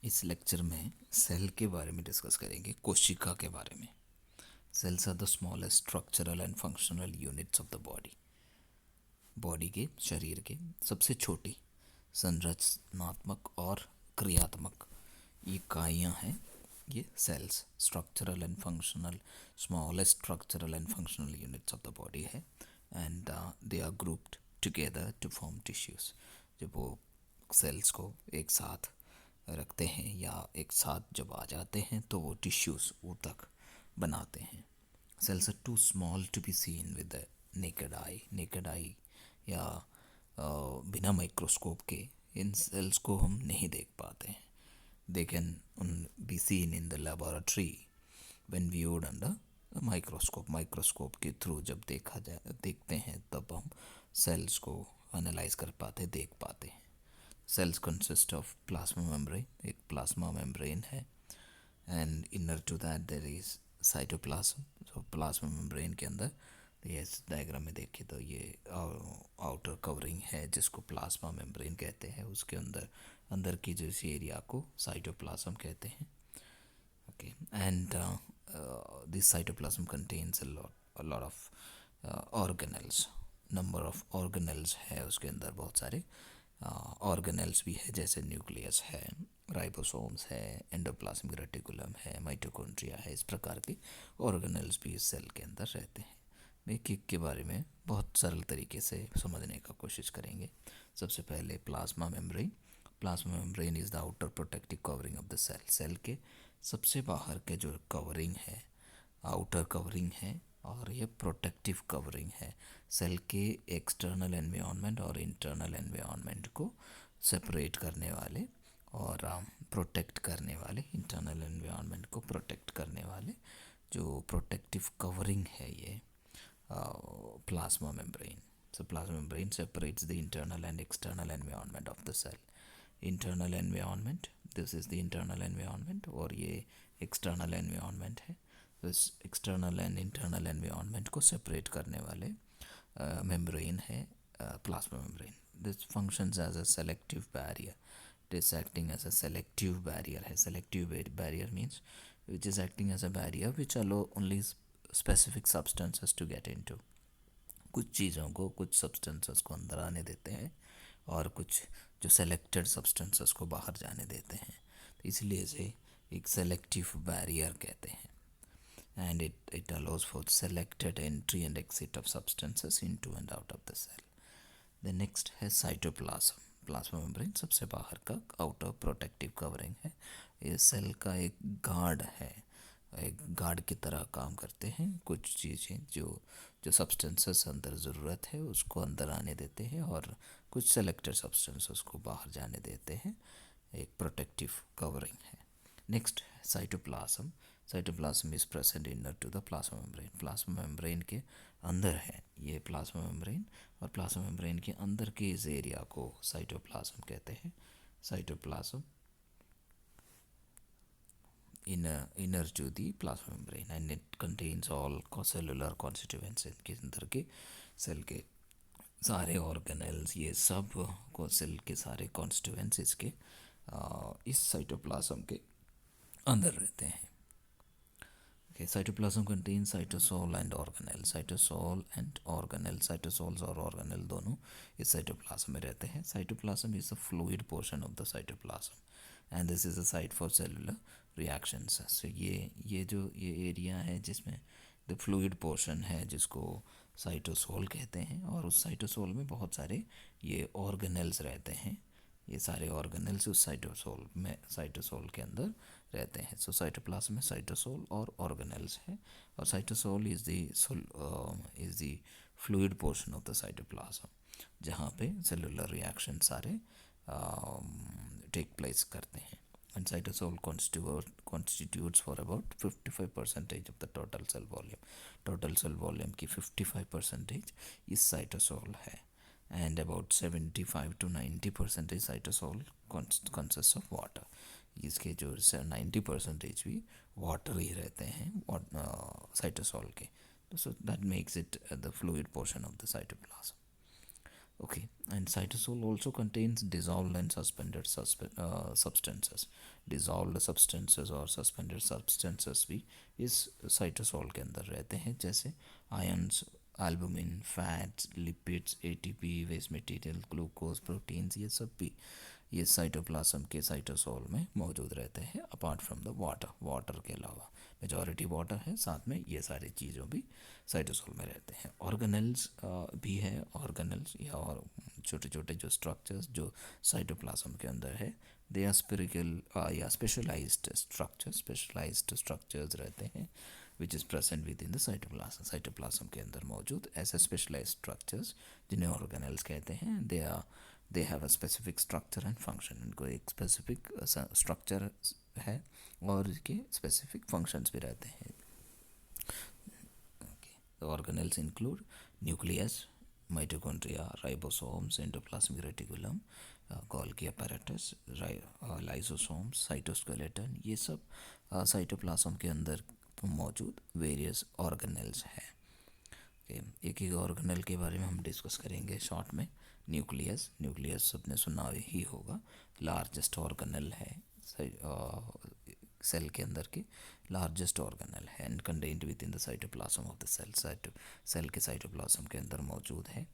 इस लेक्चर में सेल के बारे में डिस्कस करेंगे, कोशिका के बारे में। Cells are the smallest structural and functional units of the body. Body के, शरीर के सबसे छोटी संरचनात्मक और क्रियात्मक इकाइयाँ हैं ये cells. Structural and functional, smallest structural and functional units of the body है, and they are grouped together to form tissues. जब वो सेल्स को एक साथ रखते हैं या एक साथ जब आ जाते हैं तो वो टिश्यूज ऊतक बनाते हैं। Cells are too small to be seen with the naked eye या बिना माइक्रोस्कोप के इन सेल्स को हम नहीं देख पाते हैं। They can be seen in the laboratory when viewed under microscope के थ्रू जब देखते हैं तब हम सेल्स को एनालाइज कर पाते, देख पाते हैं। Cells consist of plasma membrane, एक प्लाज्मा मेम्ब्रेन है, and inner to that there is cytoplasm. तो प्लाज्मा मेम्ब्रेन के अंदर ये इस डायग्राम में देखिए तो ये आउटर कवरिंग है जिसको प्लाज्मा मेम्ब्रेन कहते हैं। उसके अंदर की जो इस एरिया को साइटोप्लाज्म कहते हैं। Okay, and this cytoplasm contains a lot of organelles. Number of organelles है उसके अंदर, बहुत सारे ऑर्गेनेल्स भी है, जैसे न्यूक्लियस है, राइबोसोम्स है, एंडोप्लाज्मिक रेटिकुलम है, माइटोकॉन्ड्रिया है। इस प्रकार के ऑर्गेनेल्स भी इस सेल के अंदर रहते हैं। एक एक के बारे में बहुत सरल तरीके से समझने का कोशिश करेंगे। सबसे पहले plasma membrane. Plasma membrane is the outer protective covering of the cell. Cell के सबसे बाहर के जो कवरिंग है, आउटर कवरिंग है, और ये प्रोटेक्टिव कवरिंग है। सेल के एक्सटर्नल एनवायरनमेंट और इंटरनल एनवायरनमेंट को सेपरेट करने वाले और प्रोटेक्ट करने वाले, इंटरनल एनवायरनमेंट को प्रोटेक्ट करने वाले जो प्रोटेक्टिव कवरिंग है ये plasma membrane. So plasma membrane separates the internal and external environment of the cell. Internal environment, this is the internal environment, और ये external environment है। तो इस external and internal environment को separate करने वाले membrane है plasma membrane. This functions as a selective barrier. It is acting as a selective barrier है। Selective barrier means which is acting as a barrier which allow only specific substances to get into। कुछ चीज़ों को, कुछ substances को अंदर आने देते हैं और कुछ जो सेलेक्टेड सब्सटेंसेस को बाहर जाने देते हैं, तो इसलिए इसे एक सेलेक्टिव बैरियर कहते हैं। And it allows for selected entry and exit of substances into and out of the cell. The next है साइटोप्लाज्म। प्लाज्मा मेम्ब्रेन सबसे बाहर का आउटर प्रोटेक्टिव कवरिंग है। ये सेल का एक गार्ड है, एक गार्ड की तरह काम करते हैं। कुछ चीज़ें जो जो सब्सटेंसेस अंदर ज़रूरत है उसको अंदर आने देते हैं और कुछ सेलेक्टेड सब्सटेंसेस को बाहर जाने देते हैं। एक प्रोटेक्टिव कवरिंग है। Next cytoplasm. Cytoplasm is present inner to the plasma membrane. Plasma membrane के अंदर है ये प्लाज्मा मेम्ब्रेन, और प्लाज्मा मेम्ब्रेन के अंदर के इस एरिया को साइटोप्लाज्म कहते हैं। Cytoplasm inner to the plasma membrane and it contains all cellular constituents। इनके अंदर के सेल के सारे ऑर्गेनेल्स, ये सब को सेल के सारे कॉन्स्टिट्यूएंट्स इसके इस साइटोप्लाज्म के अंदर रहते हैं। Okay, cytoplasm contains cytosol and organelle. Cytosol and organelle, cytosols और organelle दोनों इस साइटोप्लाज्म में रहते हैं। Cytoplasm is the fluid portion of the cytoplasm and this is the site for cellular reactions। so ये एरिया है जिसमें द फ्लूइड पोर्शन है जिसको साइटोसोल कहते हैं, और उस साइटोसोल में बहुत सारे ये ऑर्गेनेल्स रहते हैं। ये सारे ऑर्गेनेल्स उस साइटोसोल के अंदर रहते हैं। सो साइटोप्लाज्म में साइटोसोल और ऑर्गेनेल्स है, और cytosol is the fluid portion of the cytoplasm जहाँ पे सेलुलर रिएक्शन सारे टेक प्लेस करते हैं। And cytosol constitutes for about 55% of the total cell volume। Total sale volume की 55% इस साइटोसोल है, and about 75 to 90% cytosol consists of water। इसके जो 90% भी वाटर ही रहते हैं साइटोसोल के। so that makes it the fluid portion of the cytoplasm। Okay, and cytosol also contains dissolved and suspended substances. Dissolved substances और suspended substances भी इस cytosol के अंदर रहते हैं, जैसे ions, albumin, fats, lipids, ATP, waste material, glucose, proteins, ये सब भी ये साइटोप्लाज्म के साइटोसोल में मौजूद रहते हैं, apart from the water. Water के अलावा मेजॉरिटी वाटर है, साथ में ये सारी चीज़ों भी साइटोसोल में रहते हैं। ऑर्गेनेल्स भी है, ऑर्गेनेल्स या और छोटे छोटे जो स्ट्रक्चर्स जो साइटोप्लाज्म के अंदर है, दे आर स्पेरिकल या स्पेशलाइज्ड स्ट्रक्चर्स रहते हैं which is present with in the cytoplasm. Cytoplasm के अंदर मौजूद ऐसे स्पेशलाइज्ड स्ट्रक्चर्स जिन्हें ऑर्गेनेल्स कहते हैं, they have a specific structure and function. इनको एक स्पेसिफिक स्ट्रक्चर है और इसके स्पेसिफिक फंक्शंस भी रहते हैं। The organelles include nucleus, mitochondria, ribosomes, endoplasmic reticulum, Golgi apparatus, lysosomes, cytoskeleton, ये सब साइटोप्लाज्म के अंदर मौजूद वेरियस ऑर्गेनेल्स हैं। एक एक ऑर्गेनेल के बारे में हम डिस्कस करेंगे शॉर्ट में। न्यूक्लियस, न्यूक्लियस सबने सुना ही होगा, लार्जेस्ट ऑर्गेनेल है सेल के अंदर के, लार्जेस्ट ऑर्गेनेल है and contained within the cytoplasm of the cell. Cell के साइटोप्लाज्म के अंदर मौजूद है।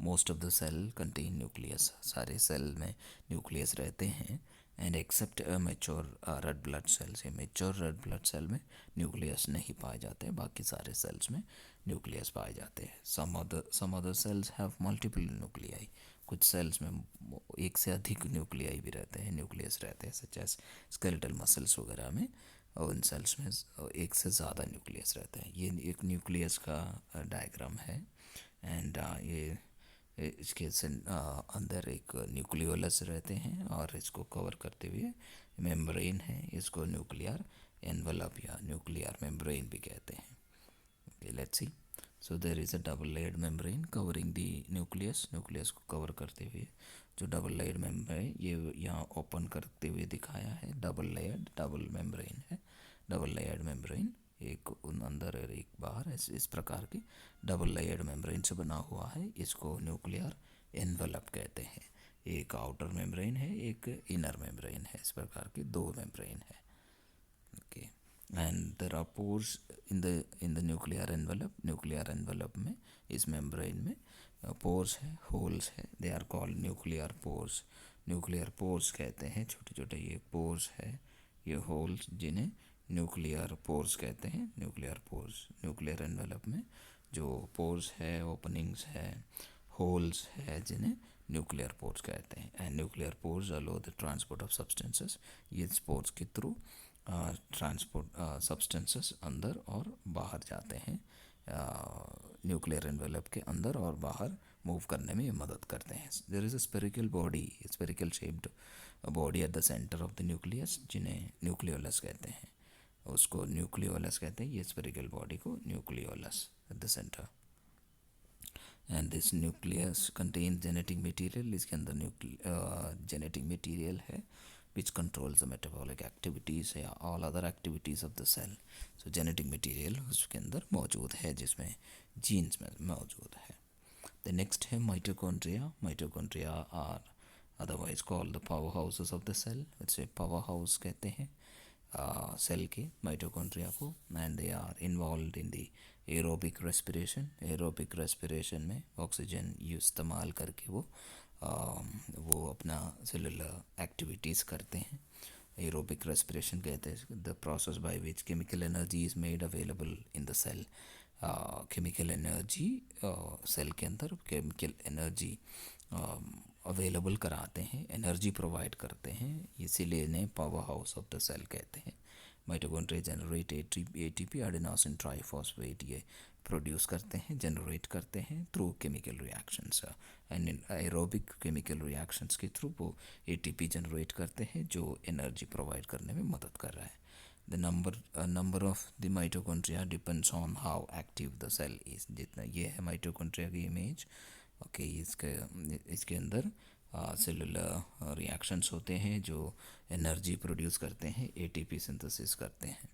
Most of the cell contain nucleus, सारे सेल में न्यूक्लियस रहते हैं and except mature red blood cells. ये मेच्योर रेड ब्लड सेल में न्यूक्लियस नहीं पाए जाते, बाकी सारे सेल्स में न्यूक्लियस पाए जाते हैं। Some other cells have multiple nuclei, कुछ सेल्स में एक से अधिक न्यूक्लियाई भी रहते हैं, न्यूक्लियस रहते हैं, सच एज स्केलेटल मसल्स वगैरह में, और उन सेल्स में एक से ज़्यादा न्यूक्लियस रहते हैं। ये एक न्यूक्लियस का डायग्राम है एंड इसके अंदर एक न्यूक्लियोलस रहते हैं और इसको कवर करते हुए मेम्ब्रेन है, इसको न्यूक्लियर एनवलप या न्यूक्लियर मेम्ब्रेन भी कहते हैं। Okay, let's see. So there is a double layered membrane covering the nucleus, nucleus को कवर करते हुए जो डबल लेयर्ड मेम्ब्रेन ये यहाँ ओपन करते हुए दिखाया है, डबल मेम्ब्रेन है, डबल लेयर्ड मेम्ब्रेन, एक अंदर और एक बाहर, इस प्रकार की डबल लेयर्ड मेम्ब्रेन से बना हुआ है, इसको न्यूक्लियर एनवलप कहते हैं। एक आउटर मेम्ब्रेन है, एक इनर मेम्ब्रेन है, इस प्रकार की दो मेम्ब्रेन है। Okay, and there are pores in the nuclear envelope में, इस मेम्ब्रेन में पोर्स है, होल्स है, they are called nuclear pores. Nuclear pores कहते हैं, छोटे छोटे ये पोर्स है, ये होल्स, जिन्हें न्यूक्लियर पोर्स कहते हैं। न्यूक्लियर पोर्स, न्यूक्लियर एनवलप में जो पोर्स है, ओपनिंग्स है, होल्स है, जिन्हें न्यूक्लियर पोर्स कहते हैं। And nuclear pores aloe the transport of substances, ये पोर्स के थ्रू ट्रांसपोर्ट सब्सटेंसेस अंदर और बाहर जाते हैं, न्यूक्लियर एनवेलप के अंदर और बाहर मूव करने में ये मदद करते हैं। There is a spherical body, spherical shaped body at the centre of the nucleus, जिन्हें न्यूक्लियोलस कहते हैं, उसको न्यूक्लियोलस कहते हैं, ये स्पेरिकल बॉडी को nucleolus at the centre. And this nucleus contain genetic material, इसके अंदर जेनेटिक मटीरियल है which controls the metabolic activities या all other activities of the cell. So genetic material उसके अंदर मौजूद है, जिसमें genes में मौजूद है। The next है mitochondria. Mitochondria are otherwise called the powerhouses of the cell. इसे powerhouse कहते हैं सेल के माइटोकॉन्ड्रिया को, and they are involve in the aerobic respiration. Aerobic respiration में ऑक्सीजन इस्तेमाल करके वो अपना सेलुलर एक्टिविटीज़ करते हैं। एरोबिक रेस्पिरेशन कहते हैं the process by which chemical energy is made available in the cell. Chemical energy cell के अंदर केमिकल एनर्जी अवेलेबल कराते हैं, एनर्जी प्रोवाइड करते हैं, इसीलिए इन्हें power house of the cell कहते हैं। Mitochondria generate ATP, adenosine triphosphate, ये प्रोड्यूस करते हैं, जनरेट करते हैं through chemical reactions, and aerobic chemical reactions के थ्रू वो एटीपी जनरेट करते हैं जो एनर्जी प्रोवाइड करने में मदद कर रहा है। The number of the mitochondria depends on how active the cell is. जितना ये है माइटोकॉन्ड्रिया की इमेज। ओके, इसके अंदर सेलुलर रिएक्शंस होते हैं जो एनर्जी प्रोड्यूस करते हैं, एटीपी सिंथेसिस करते हैं।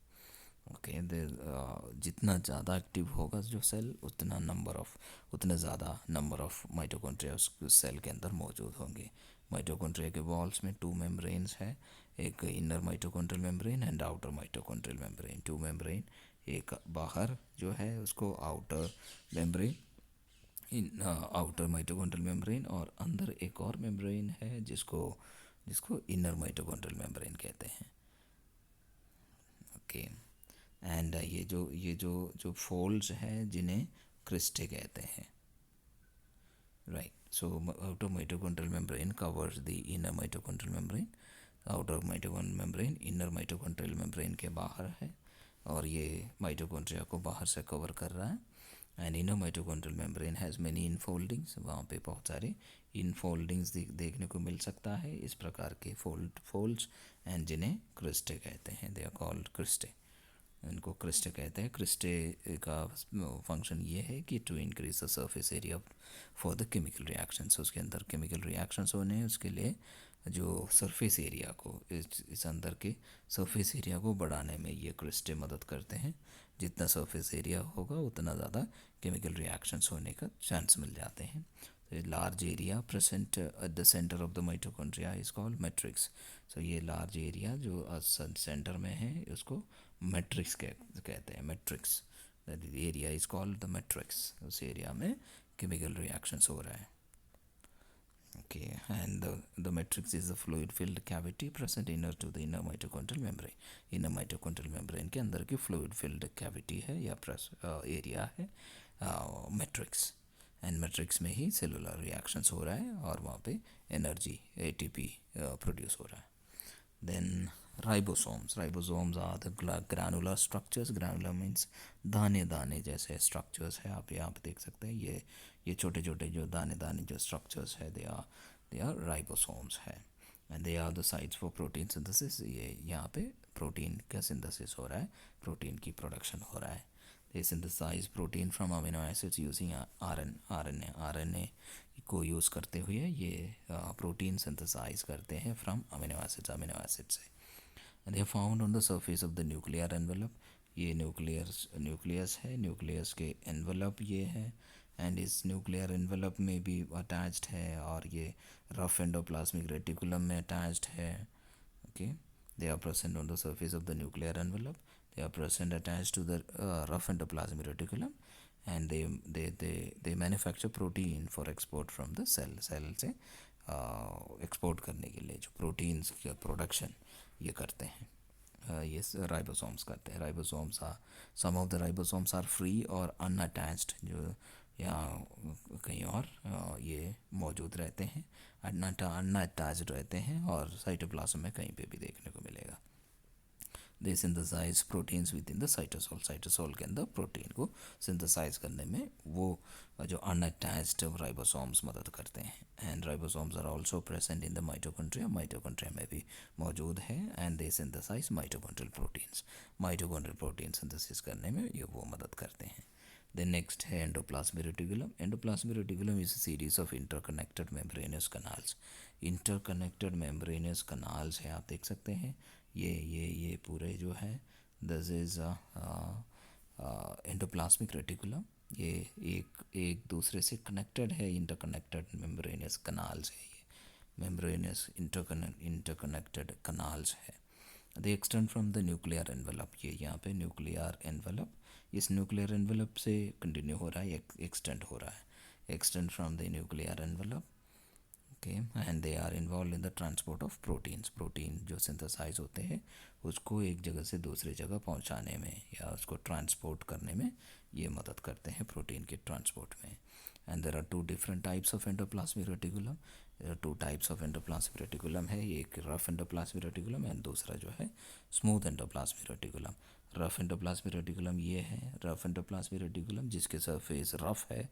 ओके जितना ज़्यादा एक्टिव होगा जो सेल उतना ज़्यादा नंबर ऑफ माइटोकॉन्ड्रिया उस सेल के अंदर मौजूद होंगे। माइटोकॉन्ड्रिया के वॉल्स में टू मेम्ब्रेन्स है, एक inner mitochondrial membrane and outer mitochondrial membrane. Two membrane, एक बाहर जो है उसको आउटर मेम्ब्रेन, इन आउटर माइटोकॉन्ड्रियल मेम्ब्रेन, और अंदर एक और मेम्ब्रेन है जिसको जिसको इनर माइटोकॉन्ड्रियल मेम्ब्रेन कहते हैं। ओके, एंड ये जो जो फोल्ड्स हैं जिन्हें क्रिस्टे कहते हैं, right. So outer mitochondrial membrane covers the inner mitochondrial membrane, outer mitochondrial membrane inner mitochondrial membrane के बाहर है और ये माइटोकॉन्ड्रिया को बाहर से कवर कर रहा है। And inner mitochondrial membrane has many infoldings, वहाँ पे बहुत सारे इनफोल्डिंग्स देखने को मिल सकता है, इस प्रकार के फोल्ड्स, एंड जिन्हें क्रिस्टे कहते हैं, दे आर कॉल्ड क्रिस्टे। इनको क्रिस्टे कहते हैं। क्रिस्टे का फंक्शन ये है कि to increase the surface area for the chemical reactions, उसके अंदर केमिकल रिएक्शंस होने हैं, उसके लिए जो सरफेस एरिया को इस अंदर के सरफेस एरिया को बढ़ाने में ये क्रिस्टे मदद करते हैं। जितना सरफेस एरिया होगा उतना ज़्यादा केमिकल रिएक्शंस होने का चांस मिल जाते हैं। Large area present at the centre of the mitochondria is called matrix. So ये लार्ज एरिया जो सेंटर में है उसको मैट्रिक्स कहते हैं। Matrix, that area is called the matrix. उस एरिया में केमिकल रिएक्शंस हो रहा है। Okay, and the matrix is the fluid filled cavity present inner to the inner mitochondrial membrane. Inner mitochondrial membrane के अंदर की फ्लूइड फिल्ड कैविटी है या एरिया है मैट्रिक्स। एंड मैट्रिक्स में ही सेलुलर रिएक्शंस हो रहा है और वहाँ पे एनर्जी एटीपी प्रोड्यूस हो रहा है। Then ribosomes are the granular structures. Granular means दाने दाने जैसे स्ट्रक्चर्स है, आप यहाँ पे देख सकते हैं, ये छोटे छोटे जो दाने दाने जो स्ट्रक्चर्स है, दे आर राइबोसोम्स है। And they are the sites for protein synthesis. ये यहाँ पे प्रोटीन का सिंथेसिस हो रहा है, प्रोटीन की प्रोडक्शन हो रहा है। They synthesise protein from amino acids using RNA को यूज़ करते हुए ये प्रोटीन सिंथेसाइज करते हैं फ्रॉम अमीनो एसिड से। They are found on the surface of the nuclear envelope. ये न्यूक्लियस है, न्यूक्लियस के एनवेलप ये है, एंड इस न्यूक्लियर एनवेलप में भी अटैच्ड है, और ये रफ एंडोप्लाज्मिक रेटिकुलम में अटैच्ड है। Okay, they are present on the surface of the nuclear envelope, they are present attached to the rough endoplasmic reticulum, and they manufacture protein for export from the cell से export करने के लिए जो proteins का production ये करते हैं, ये राइबोसोम्स करते हैं। Ribosomes are some of the ribosomes are free और अनअटैच्ड, जो या कहीं और ये मौजूद रहते हैं, अनअटैच्ड रहते हैं, और साइटोप्लाज्म में कहीं पे भी देखने को मिलेगा। They synthesise proteins within the cytosol. Cytosol के अंदर प्रोटीन को सिंथेसाइज करने में वो जो अनअटैच्ड राइबोसोम्स मदद करते हैं। And ribosomes are also present in the mitochondria. Mitochondria में भी मौजूद है, and they synthesize mitochondrial proteins. Mitochondrial protein synthesis करने में ये वो मदद करते हैं। Then next है endoplasmic reticulum. Endoplasmic reticulum is a series of interconnected membranous canals. Interconnected membranous canals है, आप देख सकते हैं, ये पूरे जो है, दिस इज एंडोप्लाज्मिक रेटिकुलम। ये एक दूसरे से कनेक्टेड है, इंटरकनेक्टेड मेम्ब्रेनियस कनाल्स है, ये मेम्ब्रेनियस इंटरकनेक्टेड कनाल्स है। They extend from the nuclear envelope. ये यहाँ पे न्यूक्लियर एनवेलप, इस न्यूक्लियर एनवेलप से कंटिन्यू हो रहा है, एक्सटेंड हो रहा है, extend from the nuclear envelope. Okay, and they are involve in the transport of proteins. Protein जो सिंथेसाइज होते हैं उसको एक जगह से दूसरी जगह पहुंचाने में या उसको ट्रांसपोर्ट करने में ये मदद करते हैं, प्रोटीन के ट्रांसपोर्ट में। And there are two different types of endoplasmic reticulum. Two types of endoplasmic reticulum है, एक रफ एंडोप्लाज्मिक रेटिकुलम एंड दूसरा जो है smooth endoplasmic reticulum. Rough endoplasmic reticulum ये है, रफ एंडोप्लाज्मिक रेटिकुलम जिसके सरफेस रफ है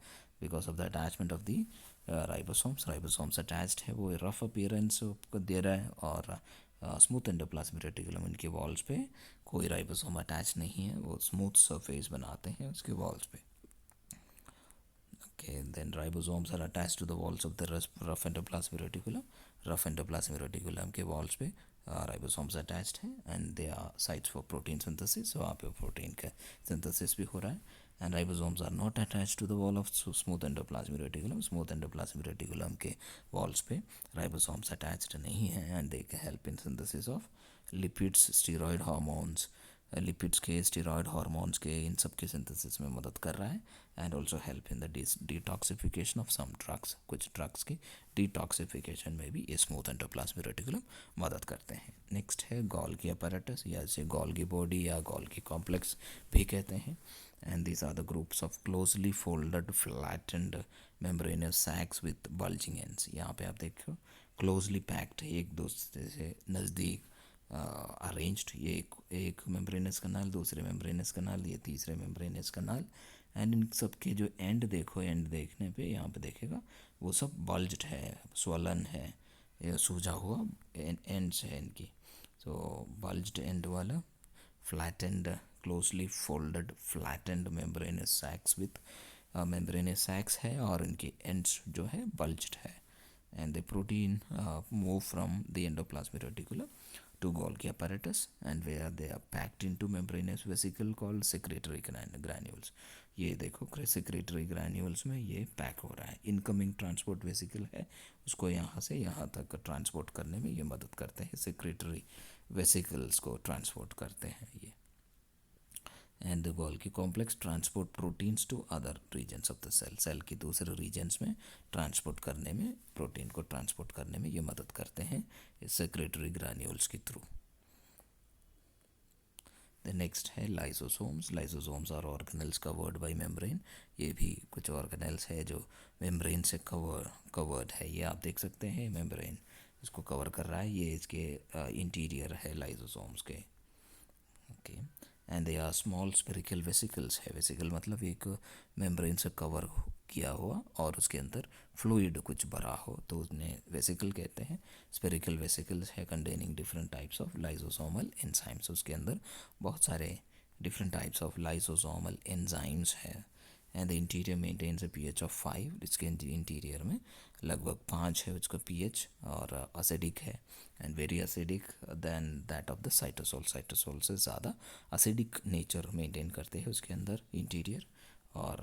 because of the attachment of the ribosomes attached है, वो रफ अपीयरेंस को दे रहा है। और स्मूथ एंडोप्लाज्मिक रेटिकुलम, इनके वॉल्स पे कोई राइबोसोम अटैच नहीं है, वो स्मूथ सरफेस बनाते हैं उसके वॉल्स पे। Okay, then ribosomes are attached to the walls of the rough endoplasmic reticulum. Rough endoplasmic reticulum के वॉल्स पे राइबोसोम्स अटैच्ड हैं and they are sites for protein synthesis, वहाँ पे प्रोटीन का सिंथेसिस भी हो रहा है. And ribosomes are not attached to the wall of smooth endoplasmic reticulum. Smooth endoplasmic reticulum के वॉल्स पे राइबोसोम्स अटैच्ड नहीं है and they can help in synthesis of lipids, steroid hormones, lipids के, स्टीरॉयड हार्मोन्स के, इन सब के synthesis में मदद कर रहा है. And also help in the detoxification of some drugs. Drugs ड्रग्स की डिटॉक्सिफिकेशन में भी ये स्मूथ एंडोप्लाज्मिक रेटिकुलम मदद करते हैं. नेक्स्ट है गोल्गी अपैरेटस, या इसे गोल्गी बॉडी या गोल्गी कॉम्प्लेक्स भी कहते हैं. And these are the groups of closely folded flattened membranous sacs with bulging ends. यहाँ पे आप देखो क्लोजली पैक्ड, एक दूसरे से नज़दीक अरेंज्ड. ये एक मेम्ब्रेनस कनाल, दूसरे मेम्ब्रेनस कनाल, ये तीसरे मेम्ब्रेनस कनाल. एंड इन सब के जो एंड देखो, एंड देखने पे यहाँ पे देखेगा वो सब बल्ज्ड है, स्वलन है, ये सूजा हुआ एंड्स है इनकी. तो बल्ज्ड एंड वाला flattened, closely folded flattened membranous sacs with membranous sacs है और इनके एंड्स जो है बल्ज्ड है. And the protein move from the endoplasmic reticulum to Golgi apparatus, and where they are packed into membranous vesicle called secretory granules. ये देखो secretory granules में ये पैक हो रहा है. इनकमिंग ट्रांसपोर्ट वेसिकल है, उसको यहाँ से यहाँ तक ट्रांसपोर्ट करने में ये मदद करते हैं. सेक्रेटरी वेसिकल्स को ट्रांसपोर्ट करते हैं ये. And the Golgi complex transport proteins to other regions of the cell. Cell की दूसरे रीजन्स में ट्रांसपोर्ट करने में, प्रोटीन को ट्रांसपोर्ट करने में ये मदद करते हैं सेक्रेटरी ग्रैन्यूल्स के थ्रू. द नेक्स्ट है lysosomes. Lysosomes are organelles covered by membrane. ये भी कुछ ऑर्गेनल्स है जो मेम्ब्रेन से कवर्ड है. ये आप देख सकते हैं मेम्ब्रेन इसको कवर कर रहा है, ये इसके इंटीरियर है लाइसोसोम्स के. Okay. And they are small spherical vesicles है. वेसिकल मतलब एक मेम्ब्रेन से कवर किया हुआ और उसके अंदर फ्लूइड कुछ भरा हो तो उन्हें वेसिकल कहते हैं. स्पेरिकल वेसिकल्स है containing different types of lysosomal enzymes. उसके अंदर बहुत सारे different types of lysosomal enzymes है. And the interior maintains a pH of 5. इसके इंटीरियर में लगभग 5 है उसका पीएच और असिडिक है and very acidic then that of the cytosol. Cytosol से ज़्यादा असिडिक नेचर मेंटेन करते हैं उसके अंदर इंटीरियर. और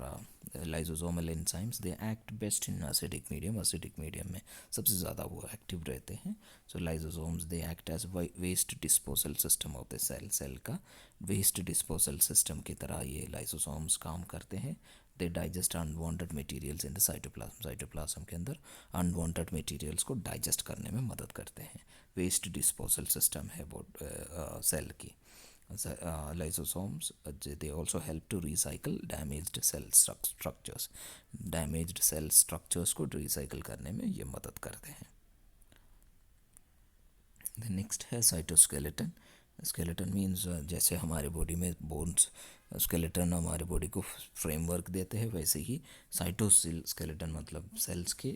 lysosomal enzymes they act best in acidic medium. Acidic medium में सबसे ज़्यादा वो एक्टिव रहते हैं. So lysosomes they act as waste disposal system of the cell. Cell का वेस्ट डिस्पोजल सिस्टम की तरह ये लाइसोसोम्स काम करते हैं. They digest unwanted materials in the cytoplasm. Cytoplasm के अंदर अनवांटेड मटेरियल्स को डाइजेस्ट करने में मदद करते हैं. वेस्ट डिस्पोजल सिस्टम है वो सेल की. Lysosomes they also help to recycle damaged cell structures. Damaged cell structures को recycle करने में ये मदद करते हैं. The next है cytoskeleton. Skeleton means जैसे हमारे बॉडी में बोन्स, स्केलेटन हमारे बॉडी को फ्रेमवर्क देते हैं, वैसे ही साइटोस्केलेटन मतलब सेल्स के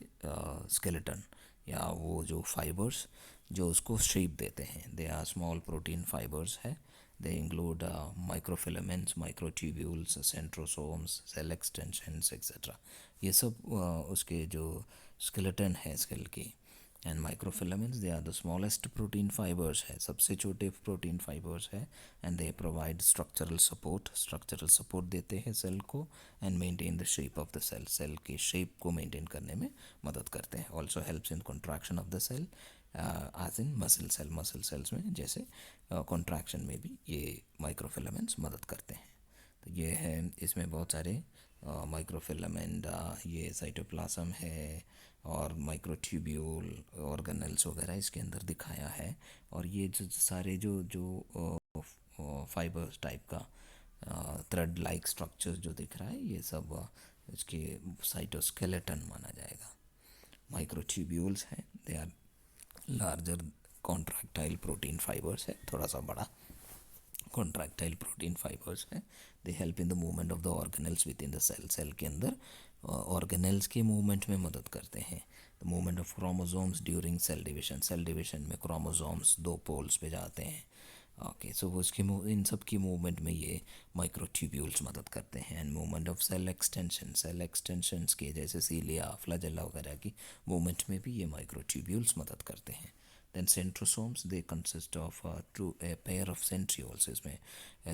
स्केलेटन या वो जो फाइबर्स जो उसको शेप देते हैं. They are small protein fibres है. They include microfilaments, microtubules, centrosomes, cell extensions etcetera. ये सब उसके जो स्केलेटन है सेल की. And microfilaments they are the smallest protein fibres है, सबसे छोटे प्रोटीन फाइबर्स है. And they provide structural support. Structural support देते हैं सेल को and maintain the shape of the cell. Cell के शेप को मेंटेन करने में मदद करते हैं. Also helps in contraction of the cell as in muscle cell. Muscle cells में जैसे कॉन्ट्रैक्शन में भी ये माइक्रोफिलामेंट्स मदद करते हैं. तो ये है, इसमें बहुत सारे माइक्रोफिलामेंट, ये साइटोप्लाज्म है और माइक्रोट्यूब्यूल ऑर्गेनल्स वगैरह इसके अंदर दिखाया है. और ये जो सारे जो जो फाइबर्स टाइप का थ्रेड लाइक स्ट्रक्चर जो दिख रहा है ये सब इसके साइटोस्केलेटन माना जाएगा. माइक्रोट्यूब्यूल्स हैं, they are larger contractile protein fibres है, थोड़ा सा बड़ा कॉन्ट्रैक्टाइल प्रोटीन फाइबर्स है. They help in the movement of the organelles within the cell. Cell के अंदर ऑर्गेनल्स के मूवमेंट में मदद करते हैं. The movement of chromosomes during cell division. Cell division में क्रोमोसोम्स 2 पोल्स पे जाते हैं. ओके, सो वो उसके इन सब की मूवमेंट में ये माइक्रोट्यूब्यूल्स मदद करते हैं. And movement of cell extension. Cell extensions के जैसे सीलिया, फ्लैजेला वगैरह की मूवमेंट में भी ये माइक्रोट्यूब्यूल्स मदद करते हैं. Then centrosomes, they consist of a pair of centrioles. इसमें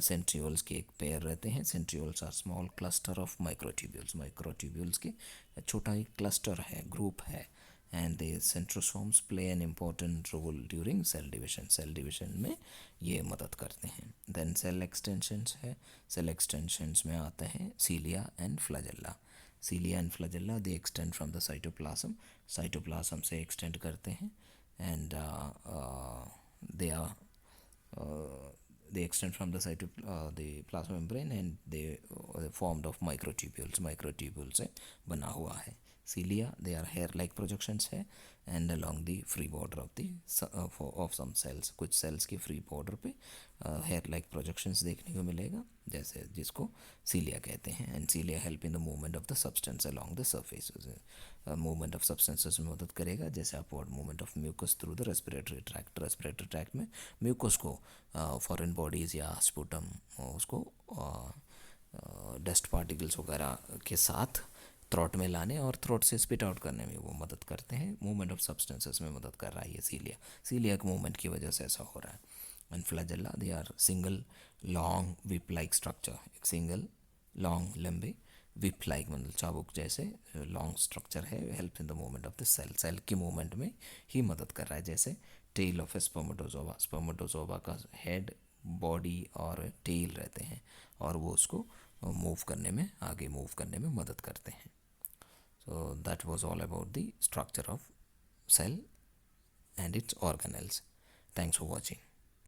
centrioles के एक पेयर रहते हैं. Centrioles are small cluster of microtubules. Microtubules के छोटा एक cluster है, group है. And the centrosomes play an important role during cell division. Cell division में ये मदद करते हैं. Then cell extensions है. Cell extensions में आते हैं cilia and flagella. Cilia and flagella, they extend from the cytoplasm. Cytoplasm से extend करते हैं. And they are they extend from the the plasma membrane, and they formed of microtubules. Microtubules से बना हुआ है. Cilia, they are hair like projections है, and along the free border of the of some cells. कुछ cells के free border पे hair like projections देखने को मिलेगा, जैसे जिसको cilia कहते हैं. And cilia help in the movement of the substance along the surface. Movement of substances में मदद करेगा, जैसे upward movement of mucus through the respiratory tract. Respiratory tract में mucus को foreign bodies या sputum उसको डस्ट पार्टिकल्स वगैरह के साथ थ्रोट में लाने और थ्रोट से स्पिट आउट करने में वो मदद करते हैं. मूवमेंट ऑफ सब्सटेंसेस में मदद कर रहा है ये सीलिया. सीलिया के मूवमेंट की वजह से ऐसा हो रहा है. And flagella, they are single long whip like structure. एक सिंगल लॉन्ग लंबे विप लाइक मतलब चाबुक जैसे लॉन्ग स्ट्रक्चर है. Help in the movement of the cell. Cell की मूवमेंट में ही मदद कर रहा है. जैसे tail of a spermatozoa. Spermatozoa का हेड, बॉडी और टेल रहते हैं, और वो उसको मूव करने में, आगे मूव करने में मदद करते हैं. So that was all about the structure of cell and its organelles. Thanks for watching.